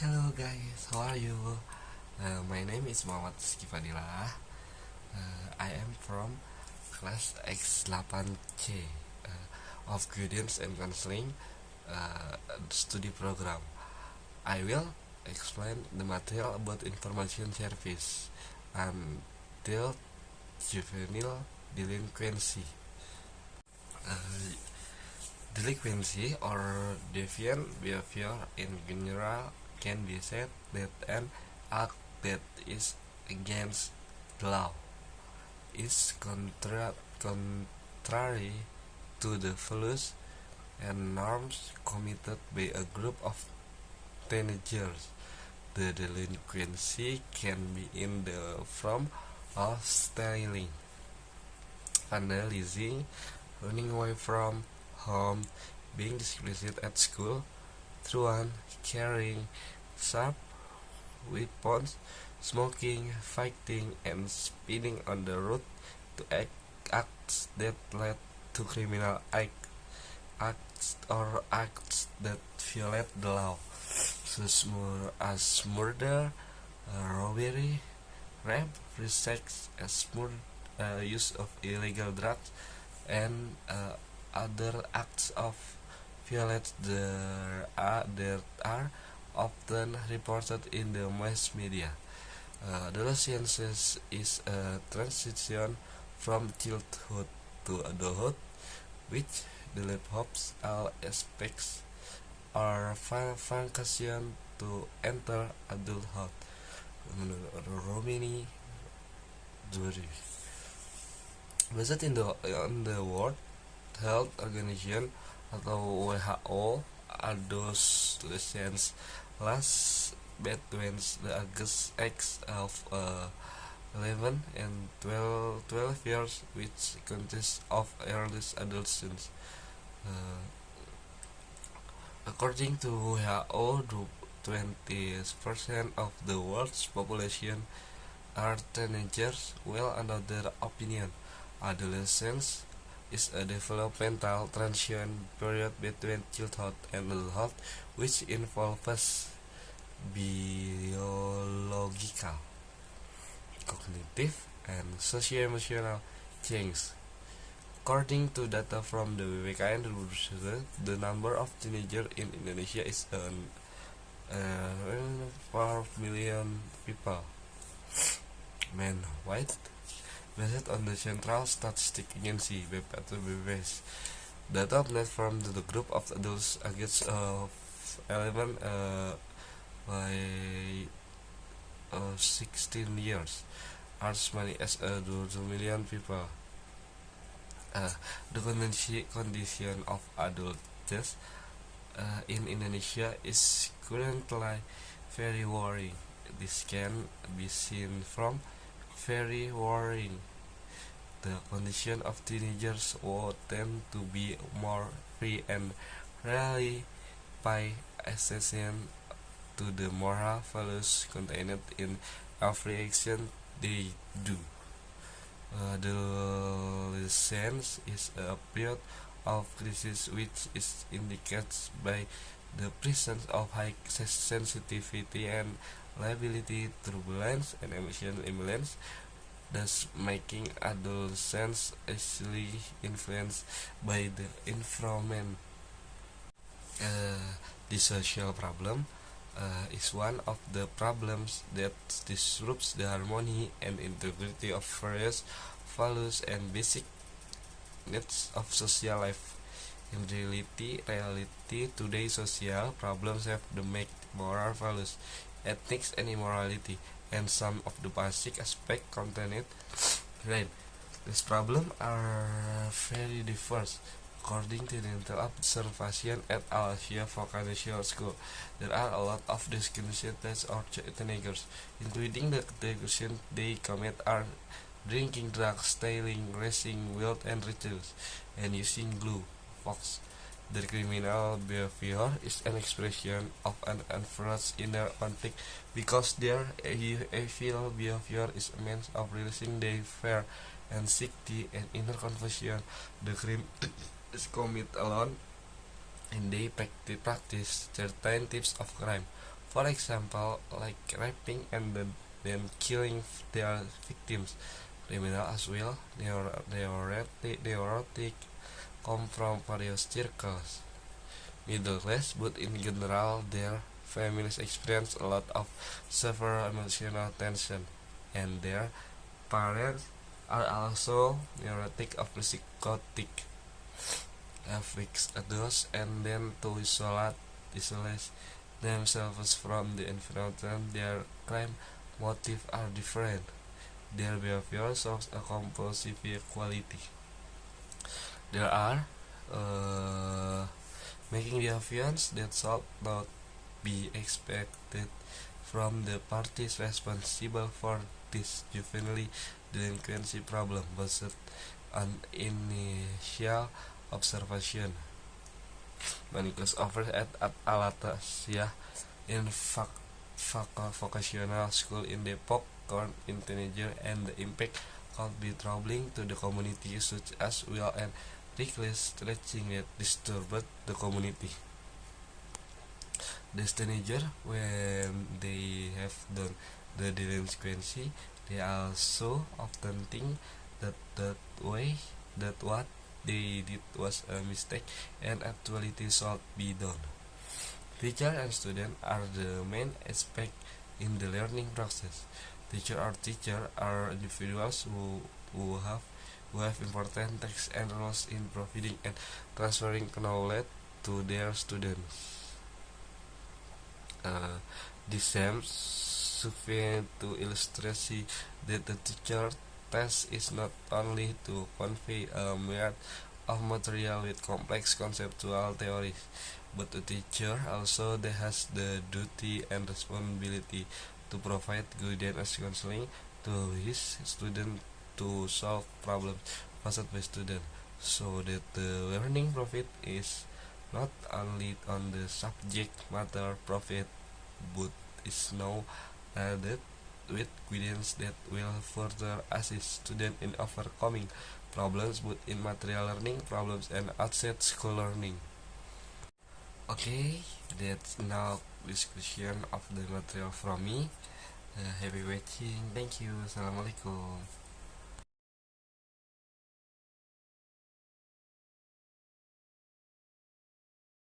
Hello guys, how are you? My name is Muhammad Skifadillah. I am from class X8C of Guidance and Counseling study program. I will explain the material about information service until juvenile delinquency. Uh, Delinquency or deviant behavior in general can be said that an act that is against the law is contrary to the values and norms committed by a group of teenagers. The delinquency can be in the form of stealing, vandalism, running away from home, being displeased at school, truant, carrying sharp weapons, smoking, fighting, and speeding on the road to acts that led to criminal acts that violate the law, such as murder, robbery, rape, free sex, use of illegal drugs, and other acts of violence that are often reported in the mass media. Adolescence is a transition from childhood to adulthood, which develops all aspects or function to enter adulthood. Romini Duri. Based on the World Health Organization atau WHO, adolescents last between the age of 11 and 12 years, which consists of early adolescence. According to WHO, 20% of the world's population are teenagers. Well, another opinion, adolescence is a developmental transition period between childhood and adulthood, which involves biological, cognitive, and socio-emotional change. According to data from the BPKN, the number of teenagers in Indonesia is 4 million people. Men, white, based on the Central Statistic Agency (BPS). Data obtained from the group of adults aged 11 by 16 years, as many as 2 million people. The condition of adults in Indonesia is currently very worrying. This can be seen from very worrying. The condition of teenagers will tend to be more free and rarely pay attention to the moral values contained in every action they do. Adolescence is a period of crisis which is indicated by the presence of high sensitivity and liability, turbulence, and emotional imbalance, thus making adolescents easily influenced by the environment. The social problem is one of the problems that disrupts the harmony and integrity of various values and basic needs of social life. In reality, today's social problems have the make moral values, ethics, and immorality, and some of the basic aspects contained. Right. These problems are very diverse. According to the Intel observation at Al-Asia Vocational School, there are a lot of discriminations or teenagers, including the discrimination they commit are drinking drugs, stealing, racing, wild and rituals, and using glue, fox. Their criminal behavior is an expression of an unforced inner conflict because their evil behavior is a means of releasing their fear, anxiety, and inner confusion. The crime is committed alone, and they practice certain types of crime. For example, like raping and then killing their victims. Criminal as well, neurotic, come from various circles. Middle class, but in general, their families experience a lot of severe emotional tension, and their parents are also neurotic or psychotic, afflicts adults, and then to isolate themselves from the environment. Their crime motives are different. Their behavior shows a compulsive quality. There are making behaviors that should not be expected from the parties responsible for this juvenile delinquency problem based on initial observation. Manicus offers at Alatasia in vocational school in Depok current in teenager, and the impact can be troubling to the community, such as will and reckless stretching that disturbed the community. These teenagers, when they have done the delinquency, they also often think that what they did was a mistake and actuality should be done. Teacher and student are the main aspect in the learning process. Teacher are individuals who have important tasks and roles in providing and transferring knowledge to their students. This seems sufficient to illustrate that the teacher task is not only to convey a myriad of material with complex conceptual theories, but the teacher also has the duty and responsibility to provide guidance and counseling to his student to solve problems faced by students, so that the learning profit is not only on the subject matter profit, but is now added with guidance that will further assist students in overcoming problems both in material learning problems and outside school learning. Okay, that's now discussion of the material from me. Happy watching. Thank you. Assalamualaikum.